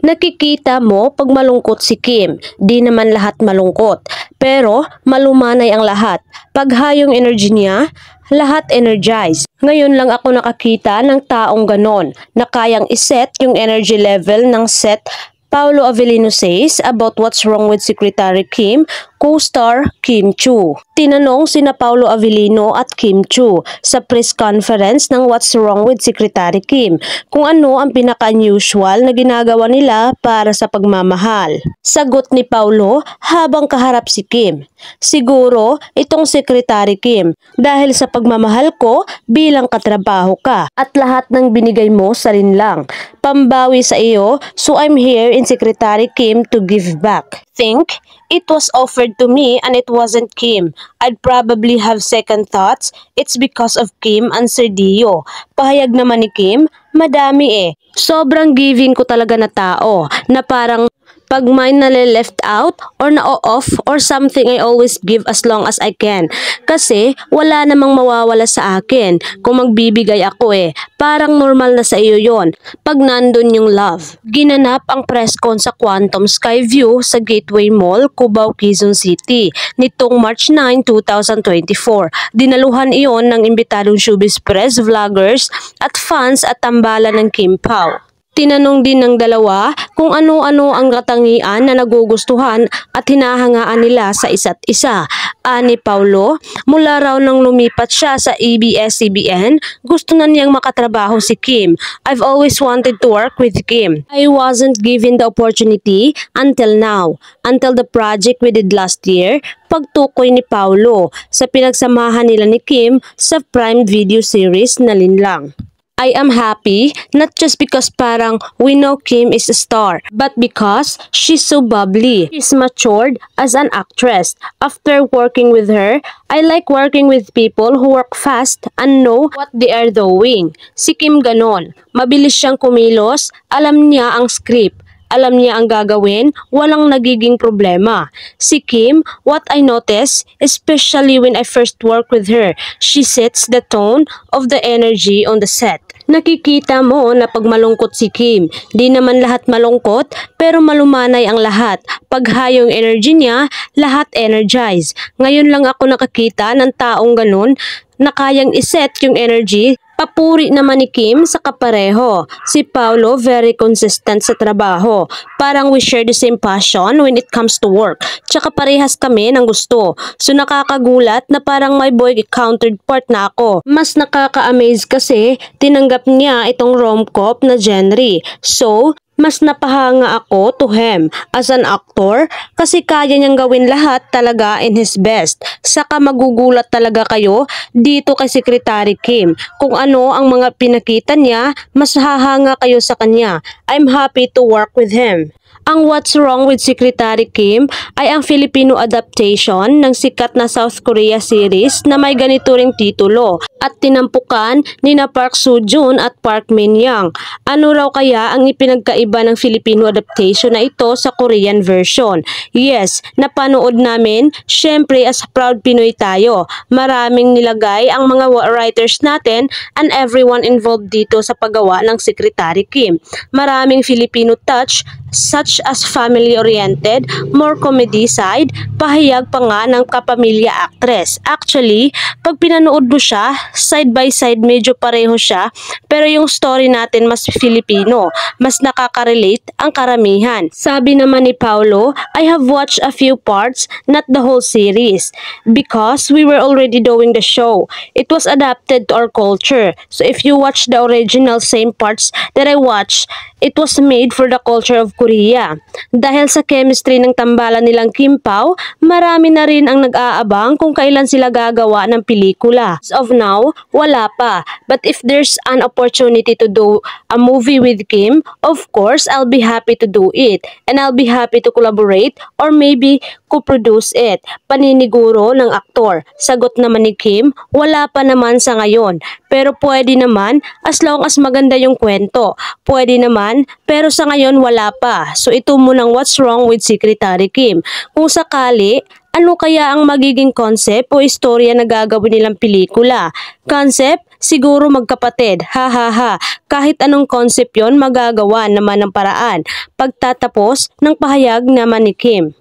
Nakikita mo pag malungkot si Kim, di naman lahat malungkot. Pero malumanay ang lahat. Pag high yung energy niya, lahat energized. Ngayon lang ako nakakita ng taong ganon na kayang iset yung energy level ng set. Paolo Avellino says about what's wrong with Secretary Kim, co-star Kim Chiu. Tinanong sina Paolo Avellino at Kim Chiu sa press conference ng What's Wrong with Secretary Kim kung ano ang pinaka-unusual na ginagawa nila para sa pagmamahal. Sagot ni Paolo habang kaharap si Kim, siguro itong Secretary Kim dahil sa pagmamahal ko bilang katrabaho ka at lahat ng binigay mo sa lang. Pambawi sa iyo, so I'm here in Secretary Kim to give back. Think it was offered to me and it wasn't Kim. I'd probably have second thoughts. It's because of Kim and Sir Dio. Pahayag naman ni Kim, madami eh. Sobrang giving ko talaga na tao na parang pag may nale-left out or na-off or something, I always give as long as I can. Kasi wala namang mawawala sa akin kung magbibigay ako eh. Parang normal na sa iyo yon pag nandun yung love. Ginanap ang press con sa Quantum Skyview sa Gateway Mall, Cubao, Quezon City nitong March 9, 2024. Dinaluhan iyon ng imbitadong showbiz press, vloggers at fans at tambalan ng Kim Pao. Tinanong din ng dalawa kung ano-ano ang katangian na nagugustuhan at hinahangaan nila sa isa't isa. Ani Paolo, mula raw nang lumipat siya sa ABS-CBN, gusto na niyang makatrabaho si Kim. I've always wanted to work with Kim. I wasn't given the opportunity until now. Until the project we did last year, pagtukoy ni Paolo sa pinagsamahan nila ni Kim sa Prime Video series na Linlang. I am happy, not just because parang we know Kim is a star, but because she's so bubbly. She's matured as an actress. After working with her, I like working with people who work fast and know what they are doing. Si Kim ganon, mabilis siyang kumilos, alam niya ang script. Alam niya ang gagawin, walang nagiging problema. Si Kim, what I notice, especially when I first work with her, she sets the tone of the energy on the set. Nakikita mo na pag malungkot si Kim, di naman lahat malungkot pero malumanay ang lahat. Pag high yung energy niya, lahat energized. Ngayon lang ako nakakita ng taong ganun na kayang iset yung energy. Papuri naman ni Kim sa kapareho. Si Paolo very consistent sa trabaho. Parang we share the same passion when it comes to work. Tsaka parehas kami ng gusto. So nakakagulat na parang my boy counterpart na ako. Mas nakaka-amaze kasi tinanggap niya itong rom-com na genre. So mas napahanga ako to him as an actor kasi kaya niyang gawin lahat talaga in his best. Saka magugulat talaga kayo dito kay Secretary Kim. Kung ano ang mga pinakita niya, mas hahanga kayo sa kanya. I'm happy to work with him. Ang What's Wrong with Secretary Kim ay ang Filipino adaptation ng sikat na South Korea series na may ganito ring titulo at tinampukan ni na Park Soo-joon at Park Min-young. Ano raw kaya ang ipinagkaiba ng Filipino adaptation na ito sa Korean version? Yes, napanood namin. Syempre as proud Pinoy tayo. Maraming nilagay ang mga writers natin and everyone involved dito sa paggawa ng Secretary Kim. Maraming Filipino touch such as family-oriented, more comedy side, pahayag pa nga ng kapamilya actress. Actually, pag pinanood mo siya, side by side medyo pareho siya, pero yung story natin mas Filipino, mas nakaka-relate ang karamihan. Sabi naman ni Paolo, I have watched a few parts, not the whole series, because we were already doing the show. It was adapted to our culture, so if you watch the original same parts that I watched, it was made for the culture of Korea. Dahil sa chemistry ng tambalan nilang Kim Pao, marami na rin ang nag-aabang kung kailan sila gagawa ng pelikula. As of now, wala pa. But if there's an opportunity to do a movie with Kim, of course, I'll be happy to do it. And I'll be happy to collaborate or maybe co-produce it. Paniniguro ng aktor. Sagot naman ni Kim, wala pa naman sa ngayon. Pero pwede naman as long as maganda yung kwento. Pwede naman, pero sa ngayon wala pa. So ito munang What's Wrong with Secretary Kim. Kung sakali, ano kaya ang magiging concept o istorya na gagawin nilang pelikula? Concept? Siguro magkapatid, ha ha ha. Kahit anong concept yon magagawa naman ng paraan. Pagtatapos ng pahayag naman ni Kim.